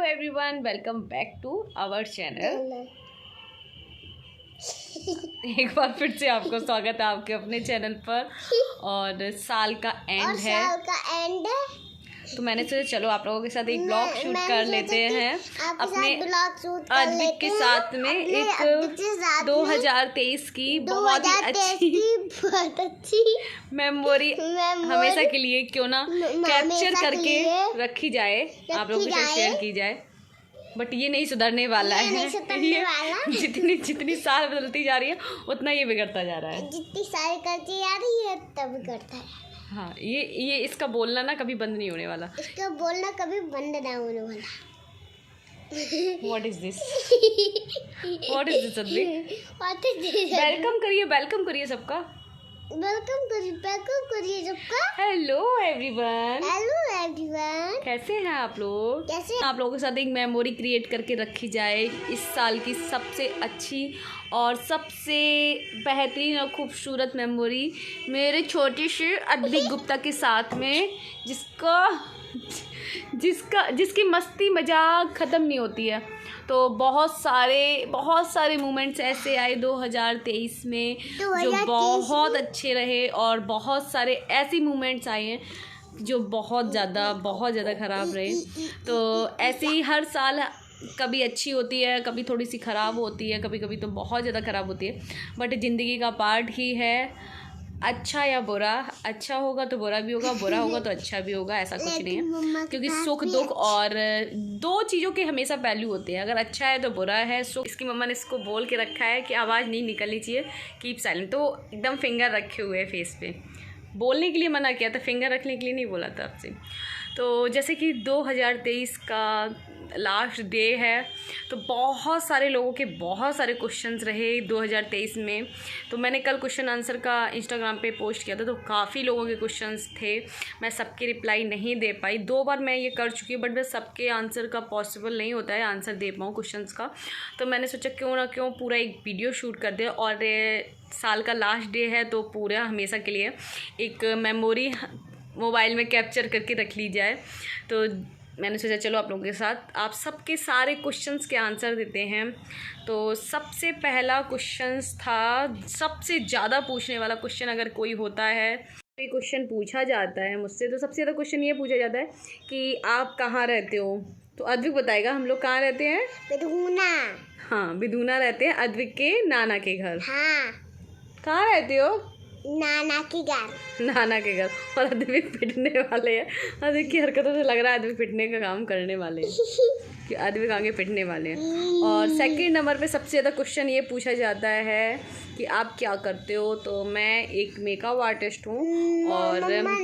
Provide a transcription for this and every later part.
Everyone, welcome back to our channel. एक बार फिर से आपको स्वागत है आपके अपने चैनल पर। और साल का एंड है तो मैंने सोचा चलो आप लोगों के साथ एक ब्लॉग शूट कर लेते हैं अपने अद्विक के साथ में। एक 2023 की बहुत ही अच्छी मेमोरी हमेशा के लिए क्यों ना कैप्चर करके रखी जाए, आप लोगों के साथ शेयर की जाए। बट ये नहीं सुधरने वाला है, ये जितनी साल बदलती जा रही है उतना ये बिगड़ता जा रहा है। जितनी साल करती जा रही है तब बिगड़ता है। हाँ, ये इसका बोलना ना कभी बंद नहीं होने वाला, इसका बोलना कभी बंद ना होने वाला। What is this? What is this Advik? Welcome करिए सबका। वेलकम करिए सबका। हेलो एवरीवन, कैसे हैं आप लोग? आप लोगों के साथ एक मेमोरी क्रिएट करके रखी जाए इस साल की सबसे अच्छी और सबसे बेहतरीन और खूबसूरत मेमोरी मेरे छोटे से अद्विक गुप्ता के साथ में, जिसकी मस्ती मजाक ख़त्म नहीं होती है। तो बहुत सारे मोमेंट्स ऐसे आए 2023 में जो बहुत अच्छे रहे और बहुत सारे ऐसे मोमेंट्स आए हैं जो बहुत ज़्यादा ख़राब रहे। तो ऐसे ही हर साल कभी अच्छी होती है, कभी थोड़ी सी ख़राब होती है, कभी तो बहुत ज़्यादा ख़राब होती है। बट ज़िंदगी का पार्ट ही है, अच्छा या बुरा। अच्छा होगा तो बुरा भी होगा, बुरा होगा तो अच्छा भी होगा, ऐसा कुछ नहीं है। क्योंकि सुख दुख और दो चीज़ों के हमेशा वैल्यू होते हैं। अगर अच्छा है तो बुरा है। सुख, इसकी मम्मा ने इसको बोल के रखा है कि आवाज़ नहीं निकलनी चाहिए, कीप साइलेंट। तो एकदम फिंगर रखे हुए है फेस पे, बोलने के लिए मना किया था, फिंगर रखने के लिए नहीं बोला था आपसे। तो जैसे कि 2023 का लास्ट डे है तो बहुत सारे लोगों के बहुत सारे क्वेश्चंस रहे 2023 में। तो मैंने कल क्वेश्चन आंसर का इंस्टाग्राम पे पोस्ट किया था, तो काफ़ी लोगों के क्वेश्चंस थे। मैं सबके रिप्लाई नहीं दे पाई, 2 बार मैं ये कर चुकी हूँ, बट मैं सबके आंसर का पॉसिबल नहीं होता है आंसर दे पाऊँ क्वेश्चंस का। तो मैंने सोचा क्यों ना क्यों पूरा एक वीडियो शूट कर दे। और साल का लास्ट डे है तो पूरा हमेशा के लिए एक मेमोरी मोबाइल में कैप्चर करके रख ली जाए। तो मैंने सोचा चलो आप लोगों के साथ आप सबके सारे क्वेश्चंस के आंसर देते हैं। तो सबसे पहला क्वेश्चंस था, सबसे ज़्यादा पूछने वाला क्वेश्चन अगर कोई होता है, कोई क्वेश्चन पूछा जाता है मुझसे, तो सबसे ज़्यादा क्वेश्चन ये पूछा जाता है कि आप कहाँ रहते हो। तो अद्विक बताएगा हम लोग कहाँ रहते हैं। बिधूना। हाँ, बिधूना रहते हैं, अद्विक के नाना के घर। हाँ। कहाँ रहते हो? नाना के घर। और अद्विक पिटने वाले हैं। अद्विक की हरकतों से लग रहा है अद्विक पिटने का काम करने वाले हैं कि अद्विक आगे पिटने वाले हैं। और सेकंड नंबर पे सबसे ज़्यादा क्वेश्चन ये पूछा जाता है कि आप क्या करते हो। तो मैं एक मेकअप आर्टिस्ट हूँ और मम्मा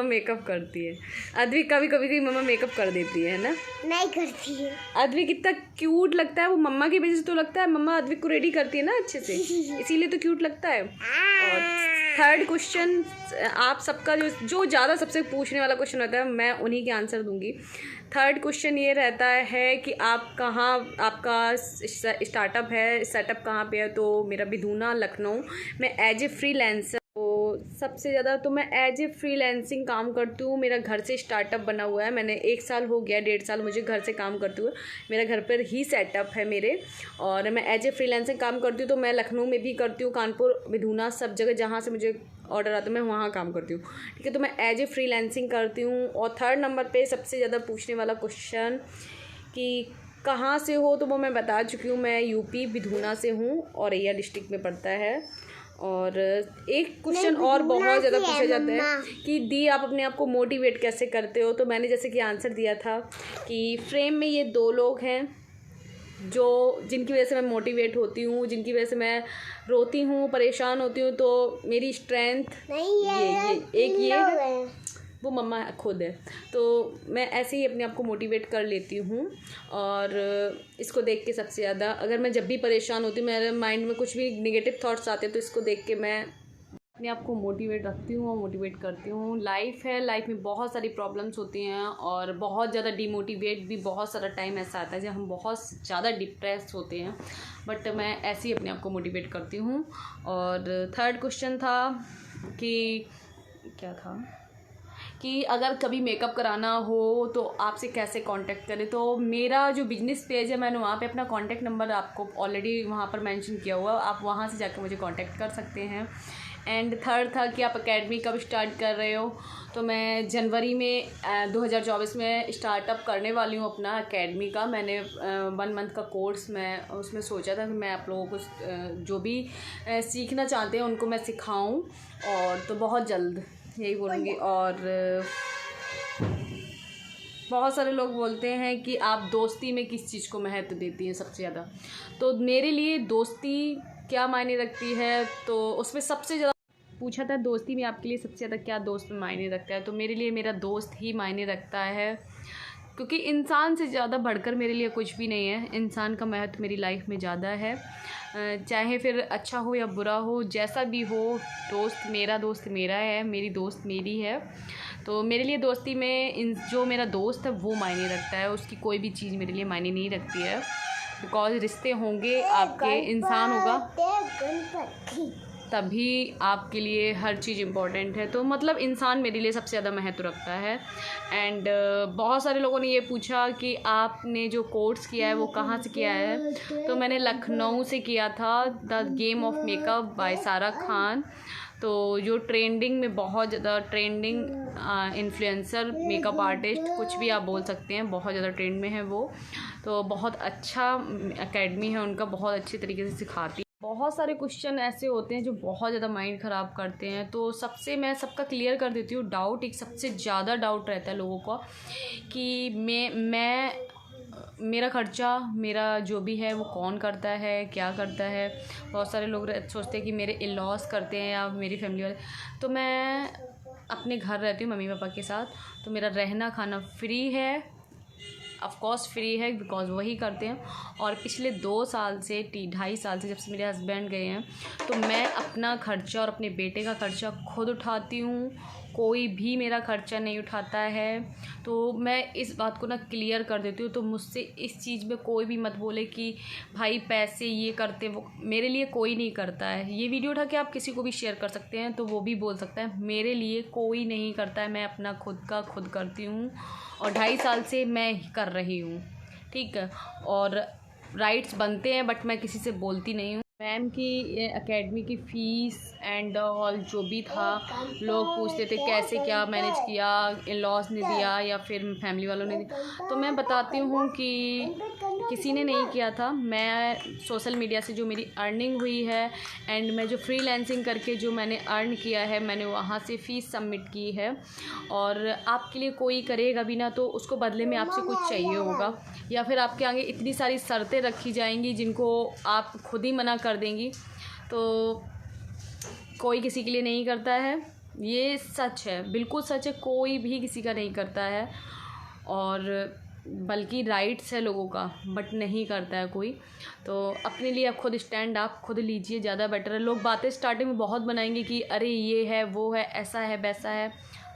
मेकअप करती है। अद्विक कभी मम्मा मेकअप कर देती है ना? नहीं करती है। अद्विक इतना क्यूट लगता है, वो मम्मा की वजह से तो लगता है, मम्मा अद्विक को रेडी करती है ना अच्छे से, इसीलिए तो क्यूट लगता है। और थर्ड क्वेश्चन आप सबका जो ज़्यादा सबसे पूछने वाला क्वेश्चन होता है, मैं उन्हीं के आंसर दूंगी। थर्ड क्वेश्चन ये रहता है कि आप कहाँ, आपका स्टार्टअप है, सेटअप कहाँ पे है। तो मेरा बिधूना लखनऊ, मैं एज ए फ्रीलांसर, तो सबसे ज़्यादा तो मैं एज ए फ्रीलांसिंग काम करती हूँ। मेरा घर से स्टार्टअप बना हुआ है, मैंने 1 साल हो गया, 1.5 साल मुझे घर से काम करते हुए। मेरा घर पर ही सेटअप है मेरे, और मैं एज ए फ्रीलांसिंग काम करती हूँ। तो मैं लखनऊ में भी करती हूँ, कानपुर, बिधूना, सब जगह जहाँ से मुझे ऑर्डर आता है मैं वहाँ काम करती हूँ। ठीक है, तो मैं एज ए फ्रीलांसिंग करती हूँ। और थर्ड नंबर पे सबसे ज़्यादा पूछने वाला क्वेश्चन कि कहाँ से हो, तो वो मैं बता चुकी हूँ, मैं यूपी बिधूना से हूँ, औरैया डिस्ट्रिक्ट में पड़ता है। और एक क्वेश्चन और बहुत ज़्यादा पूछा जाता है कि दी आप अपने आप को मोटिवेट कैसे करते हो। तो मैंने जैसे कि आंसर दिया था कि फ्रेम में ये 2 लोग हैं जिनकी वजह से मैं मोटिवेट होती हूँ, जिनकी वजह से मैं रोती हूँ, परेशान होती हूँ। तो मेरी स्ट्रेंथ ये वो मम्मा खुद है। तो मैं ऐसे ही अपने आप को मोटिवेट कर लेती हूँ। और इसको देख के सबसे ज़्यादा, अगर मैं जब भी परेशान होती हूँ, मेरे माइंड में कुछ भी नेगेटिव थॉट्स आते हैं, तो इसको देख के मैं अपने आप को मोटिवेट रखती हूँ और मोटिवेट करती हूँ। लाइफ है, लाइफ में बहुत सारी प्रॉब्लम्स होती हैं और बहुत ज़्यादा डिमोटिवेट भी, बहुत सारा टाइम ऐसा आता है जब हम बहुत ज़्यादा डिप्रेस होते हैं। बट मैं ऐसे ही अपने आप को मोटिवेट करती हूँ। और थर्ड क्वेश्चन था कि क्या था कि अगर कभी मेकअप कराना हो तो आपसे कैसे कांटेक्ट करें। तो मेरा जो बिजनेस पेज है मैंने वहाँ पे अपना कांटेक्ट नंबर आपको ऑलरेडी वहाँ पर मेंशन किया हुआ, आप वहाँ से जाकर मुझे कांटेक्ट कर सकते हैं। एंड थर्ड था कि आप एकेडमी कब स्टार्ट कर रहे हो। तो मैं जनवरी में 2024 में स्टार्टअप करने वाली हूँ अपना एकेडमी का। मैंने 1 मंथ का कोर्स मैं उसमें सोचा था कि मैं आप लोगों को जो भी सीखना चाहते हैं उनको मैं सिखाऊं, और तो बहुत जल्द यही बोलूँगी। और बहुत सारे लोग बोलते हैं कि आप दोस्ती में किस चीज़ को महत्व देती हैं सबसे ज़्यादा। तो मेरे लिए दोस्ती क्या मायने रखती है, तो उसमें सबसे ज़्यादा पूछा था दोस्ती में आपके लिए सबसे ज़्यादा क्या दोस्त मायने रखता है। तो मेरे लिए मेरा दोस्त ही मायने रखता है, क्योंकि इंसान से ज़्यादा बढ़कर मेरे लिए कुछ भी नहीं है। इंसान का महत्व मेरी लाइफ में ज़्यादा है, चाहे फिर अच्छा हो या बुरा हो, जैसा भी हो, दोस्त मेरा है, मेरी दोस्त मेरी है। तो मेरे लिए दोस्ती में जो मेरा दोस्त है वो मायने रखता है, उसकी कोई भी चीज़ मेरे लिए मायने नहीं रखती है। बिकॉज रिश्ते होंगे आपके, इंसान होगा तभी आपके लिए हर चीज़ इम्पोर्टेंट है। तो मतलब इंसान मेरे लिए सबसे ज़्यादा महत्व रखता है। एंड बहुत सारे लोगों ने ये पूछा कि आपने जो कोर्स किया है वो कहाँ से किया है। तो मैंने लखनऊ से किया था, the game of makeup bye सारा खान। तो जो ट्रेंडिंग में बहुत ज़्यादा ट्रेंडिंग इन्फ्लुएंसर मेकअप आर्टिस्ट कुछ भी आप बोल सकते हैं, बहुत ज़्यादा ट्रेंड में है वो। तो बहुत अच्छा एकेडमी है उनका, बहुत अच्छी तरीके से सिखाती है। बहुत सारे क्वेश्चन ऐसे होते हैं जो बहुत ज़्यादा माइंड ख़राब करते हैं, तो सबसे मैं सबका क्लियर कर देती हूँ डाउट। एक सबसे ज़्यादा डाउट रहता है लोगों का कि मैं मेरा ख़र्चा, मेरा जो भी है वो कौन करता है, क्या करता है। बहुत सारे लोग सोचते हैं कि मेरे इन-लॉज़ करते हैं या मेरी फैमिली वाले। तो मैं अपने घर रहती हूँ मम्मी पापा के साथ, तो मेरा रहना खाना फ्री है, ऑफ कोर्स फ्री है, बिकॉज वही करते हैं। और पिछले 2 साल से 2.5 साल से जब से मेरे हस्बैंड गए हैं, तो मैं अपना खर्चा और अपने बेटे का खर्चा खुद उठाती हूँ, कोई भी मेरा खर्चा नहीं उठाता है। तो मैं इस बात को ना क्लियर कर देती हूँ। तो मुझसे इस चीज़ में कोई भी मत बोले कि भाई पैसे ये करते वो, मेरे लिए कोई नहीं करता है। ये वीडियो उठा के आप किसी को भी शेयर कर सकते हैं तो वो भी बोल सकता है, मेरे लिए कोई नहीं करता है। मैं अपना खुद का खुद करती हूँ और 2.5 साल से मैं कर रही हूँ, ठीक है। और राइट्स बनते हैं बट मैं किसी से बोलती नहीं हूँ। मैम की एकेडमी की फ़ीस एंड ऑल जो भी था, लोग पूछते थे कैसे क्या मैनेज किया, इन-लॉज़ ने दिया या फिर फैमिली वालों ने दिया। तो मैं बताती हूँ कि किसी ने नहीं किया था। मैं सोशल मीडिया से जो मेरी अर्निंग हुई है एंड मैं जो फ्रीलांसिंग करके जो मैंने अर्न किया है, मैंने वहाँ से फ़ीस सबमिट की है। और आपके लिए कोई करेगा भी ना तो उसको बदले में आपसे कुछ चाहिए होगा, या फिर आपके आगे इतनी सारी शर्तें रखी जाएंगी जिनको आप खुद ही मना कर देंगी। तो कोई किसी के लिए नहीं करता है, ये सच है, बिल्कुल सच है। कोई भी किसी का नहीं करता है, और बल्कि राइट्स है लोगों का, बट नहीं करता है कोई। तो अपने लिए आप खुद स्टैंड आप खुद लीजिए, ज़्यादा बेटर है। लोग बातें स्टार्टिंग में बहुत बनाएंगे कि अरे ये है वो है, ऐसा है वैसा है,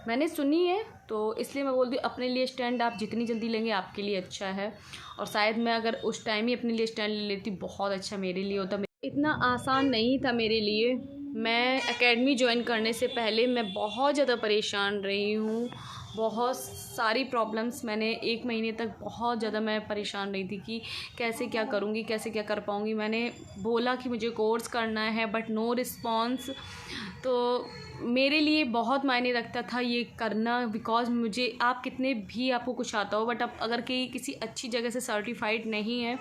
मैंने सुनी है, तो इसलिए मैं बोलती हूँ अपने लिए स्टैंड आप जितनी जल्दी लेंगे आपके लिए अच्छा है। और शायद मैं अगर उस टाइम ही अपने लिए स्टैंड ले लेती, बहुत अच्छा मेरे लिए होता। इतना आसान नहीं था मेरे लिए। मैं एकेडमी ज्वाइन करने से पहले मैं बहुत ज़्यादा परेशान रही हूँ, बहुत सारी प्रॉब्लम्स, मैंने 1 महीने तक बहुत ज़्यादा मैं परेशान रही थी कि कैसे क्या करूँगी, कैसे क्या कर पाऊँगी। मैंने बोला कि मुझे कोर्स करना है बट नो रिस्पॉन्स। तो मेरे लिए बहुत मायने रखता था ये करना, बिकॉज़ मुझे आप कितने भी आपको कुछ आता हो बट अब अगर किसी अच्छी जगह से सर्टिफाइड नहीं है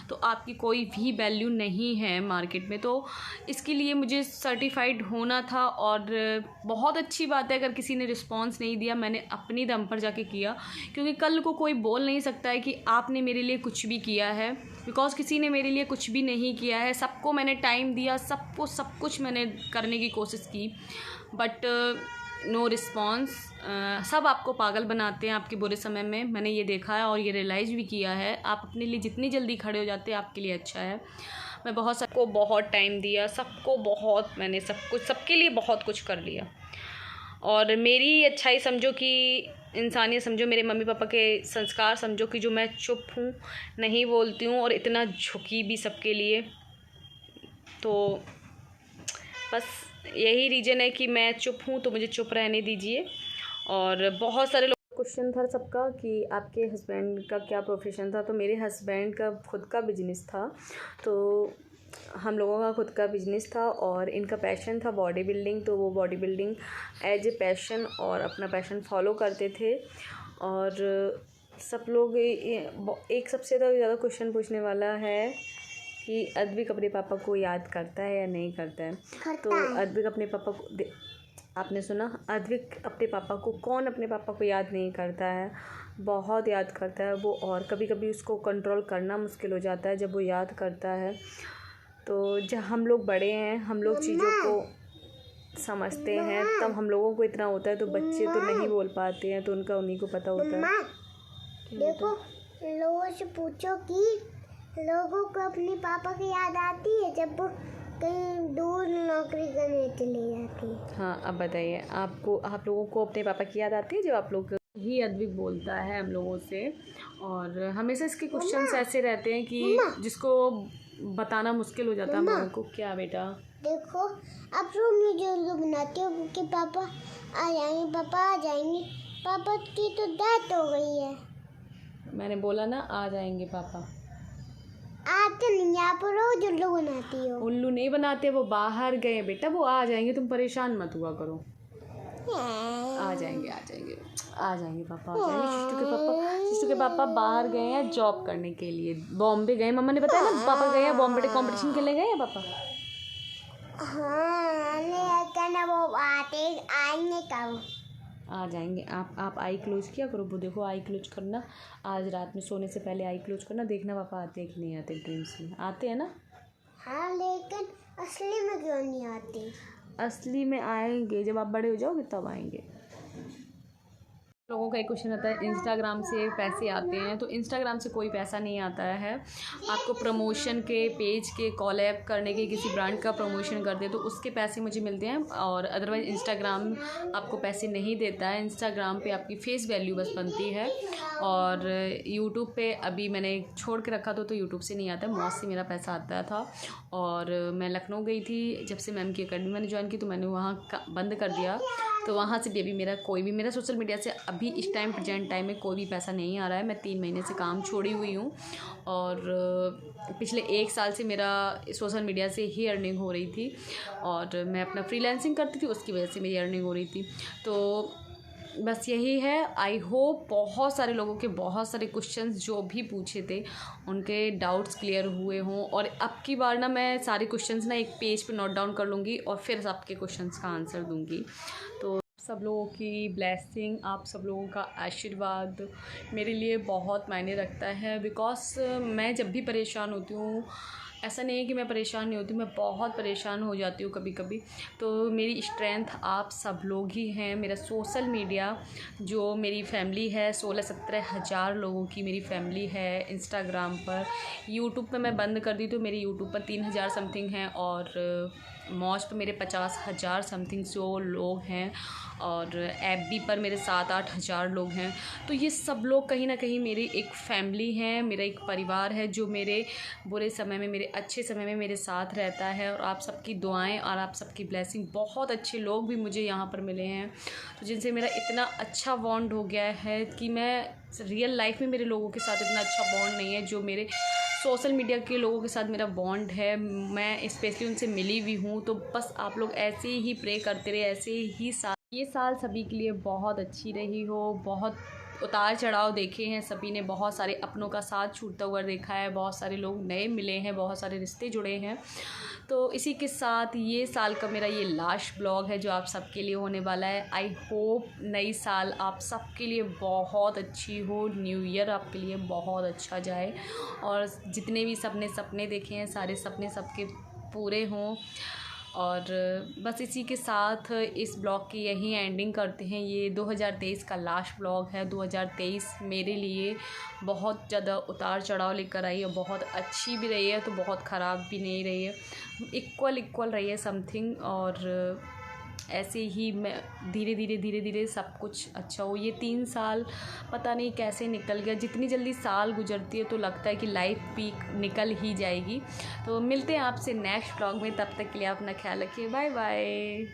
तो आपकी कोई भी वैल्यू नहीं है मार्केट में। तो इसके लिए मुझे सर्टिफाइड होना था। और बहुत अच्छी बात है अगर किसी ने रिस्पॉन्स नहीं दिया, मैंने अपनी दम पर जाके किया, क्योंकि कल को कोई बोल नहीं सकता है कि आपने मेरे लिए कुछ भी किया है, बिकॉज़ किसी ने मेरे लिए कुछ भी नहीं किया है। सबको मैंने टाइम दिया, सबको सब कुछ मैंने करने की कोशिश की, बट नो रिस्पॉन्स। सब आपको पागल बनाते हैं आपके बुरे समय में, मैंने ये देखा है और ये रियलाइज़ भी किया है। आप अपने लिए जितनी जल्दी खड़े हो जाते हैं आपके लिए अच्छा है। मैं सबको बहुत टाइम दिया, सबको बहुत, मैंने सब कुछ सबके लिए बहुत कुछ कर लिया। और मेरी अच्छाई समझो कि इंसानियत समझो, मेरे मम्मी पापा के संस्कार समझो कि जो मैं चुप हूँ, नहीं बोलती हूँ और इतना झुकी भी सबके लिए। तो बस यही रीज़न है कि मैं चुप हूँ, तो मुझे चुप रहने दीजिए। और बहुत सारे लोग क्वेश्चन था सबका कि आपके हस्बैंड का क्या प्रोफेशन था। तो मेरे हस्बैंड का खुद का बिजनेस था, तो हम लोगों का खुद का बिजनेस था और इनका पैशन था बॉडी बिल्डिंग। तो वो body building as a passion और अपना पैशन फॉलो करते थे। और सब लोग एक सबसे ज़्यादा क्वेश्चन पूछने वाला है कि अद्विक अपने पापा को याद करता है या नहीं करता है। तो अद्विक अपने पापा को, आपने सुना, अद्विक अपने पापा को, कौन अपने पापा को याद नहीं करता है, बहुत याद करता है वो। और कभी कभी उसको कंट्रोल करना मुश्किल हो जाता है जब वो याद करता है। तो जब हम लोग बड़े हैं, हम लोग चीज़ों को समझते हैं, तब हम लोगों को इतना होता है। तो बच्चे तो नहीं बोल पाते हैं, तो उनका उन्हीं को पता होता है। देखो, लोगों से पूछो कि लोगों को अपने पापा की याद आती है जब वो कहीं दूर नौकरी करने चले जाते हैं। हाँ, अब बताइए, आप लोगों को अपने पापा की याद आती है जब आप लोग ही अद्विक बोलता है हम लोगों से। और हमेशा इसके क्वेश्चंस ऐसे रहते हैं कि जिसको बताना मुश्किल हो जाता है हम लोगों को। क्या बेटा? देखो, आप लोग मुझे बनाते हो कि पापा आ जाएंगे, पापा आ जाएंगे। पापा की तो डेथ हो गई है। मैंने बोला ना, आ जाएंगे पापा। आते नहीं, आप रोज उल्लू बनाती हो। उल्लू नहीं बनाते, वो बाहर गए बेटा, वो आ जाएंगे, तुम परेशान मत हुआ करो। आ जाएंगे आ जाएंगे आ जाएंगे पापा, आ जाएंगे। शिष्टू के पापा बाहर गए हैं जॉब करने के लिए, बॉम्बे गए। मम्मा ने बताया ना, पापा गए हैं बॉम्बे कंपटीशन के लिए गए हैं पापा। हाँ, लेकिन वो आएंगे कब? आ जाएंगे। आप आई क्लोज किया करो, वो देखो आई क्लोज करना, आज रात में सोने से पहले आई क्लोज करना, देखना पापा आते हैं कि नहीं आते। ड्रीम्स में आते हैं ना? हाँ, लेकिन असली में क्यों नहीं आती? असली में आएंगे, जब आप बड़े हो जाओगे तब आएंगे। लोगों का एक क्वेश्चन आता है, इंस्टाग्राम से पैसे आते हैं? तो इंस्टाग्राम से कोई पैसा नहीं आता है। आपको प्रमोशन के, पेज के, कॉलैब करने के, किसी ब्रांड का प्रमोशन कर दे तो उसके पैसे मुझे मिलते हैं। और अदरवाइज़ इंस्टाग्राम आपको पैसे नहीं देता है। इंस्टाग्राम पे आपकी फेस वैल्यू बस बनती है। और यूट्यूब पे अभी मैंने छोड़ के रखा तो यूट्यूब से नहीं आता, मौज से मेरा पैसा आता था। और मैं लखनऊ गई थी, जब से मैम की अकेडमी मैंने ज्वाइन की तो मैंने वहाँ बंद कर दिया। तो वहाँ से भी अभी मेरा सोशल मीडिया से अभी इस टाइम प्रेजेंट टाइम में कोई भी पैसा नहीं आ रहा है। मैं 3 महीने से काम छोड़ी हुई हूँ और पिछले 1 साल से मेरा सोशल मीडिया से ही अर्निंग हो रही थी। और मैं अपना फ्रीलांसिंग करती थी, उसकी वजह से मेरी अर्निंग हो रही थी। तो बस यही है। आई होप बहुत सारे लोगों के बहुत सारे क्वेश्चंस जो भी पूछे थे उनके डाउट्स क्लियर हुए हों। और अब की बार ना मैं सारे क्वेश्चंस ना एक पेज पे नोट डाउन कर लूँगी और फिर आपके क्वेश्चंस का आंसर दूँगी। तो सब लोगों की ब्लेसिंग, आप सब लोगों का आशीर्वाद मेरे लिए बहुत मायने रखता है। बिकॉज मैं जब भी परेशान होती हूँ, ऐसा नहीं है कि मैं परेशान नहीं होती, मैं बहुत परेशान हो जाती हूँ कभी कभी। तो मेरी स्ट्रेंथ आप सब लोग ही हैं। मेरा सोशल मीडिया जो मेरी फैमिली है, 16-17 हज़ार लोगों की मेरी फैमिली है इंस्टाग्राम पर। यूट्यूब पे मैं बंद कर दी तो मेरी यूट्यूब पर 3000 समथिंग हैं और मौज पर मेरे 50,000 समथिंग जो लोग हैं। और एफबी पर मेरे 7-8 हज़ार लोग हैं। तो ये सब लोग कहीं ना कहीं मेरी एक फैमिली हैं, मेरा एक परिवार है जो मेरे बुरे समय में, मेरे अच्छे समय में मेरे साथ रहता है। और आप सबकी दुआएं और आप सबकी ब्लेसिंग, बहुत अच्छे लोग भी मुझे यहाँ पर मिले हैं तो जिनसे मेरा इतना अच्छा बॉन्ड हो गया है कि मैं रियल लाइफ में मेरे लोगों के साथ इतना अच्छा बॉन्ड नहीं है जो मेरे सोशल मीडिया के लोगों के साथ मेरा बॉन्ड है। मैं स्पेशली उनसे मिली भी हूँ। तो बस आप लोग ऐसे ही प्रे करते रहे, ऐसे ही ये साल सभी के लिए बहुत अच्छी रही हो। बहुत उतार चढ़ाव देखे हैं सभी ने, बहुत सारे अपनों का साथ छूटता हुआ देखा है, बहुत सारे लोग नए मिले हैं, बहुत सारे रिश्ते जुड़े हैं। तो इसी के साथ ये साल का मेरा ये लास्ट ब्लॉग है जो आप सबके लिए होने वाला है। आई होप नई साल आप सबके लिए बहुत अच्छी हो, न्यू ईयर आपके लिए बहुत अच्छा जाए और जितने भी सपने देखे हैं सारे सपने सबके पूरे हों। और बस इसी के साथ इस ब्लॉग की यही एंडिंग करते हैं। ये 2023 का लास्ट ब्लॉग है। 2023 मेरे लिए बहुत ज़्यादा उतार चढ़ाव लेकर आई है, बहुत अच्छी भी रही है तो बहुत ख़राब भी नहीं रही है, इक्वल रही है समथिंग। और ऐसे ही मैं धीरे धीरे सब कुछ अच्छा हो। ये 3 साल पता नहीं कैसे निकल गया, जितनी जल्दी साल गुजरती है तो लगता है कि लाइफ भी निकल ही जाएगी। तो मिलते हैं आपसे नेक्स्ट ब्लॉग में, तब तक के लिए अपना ख्याल रखिए। Bye bye.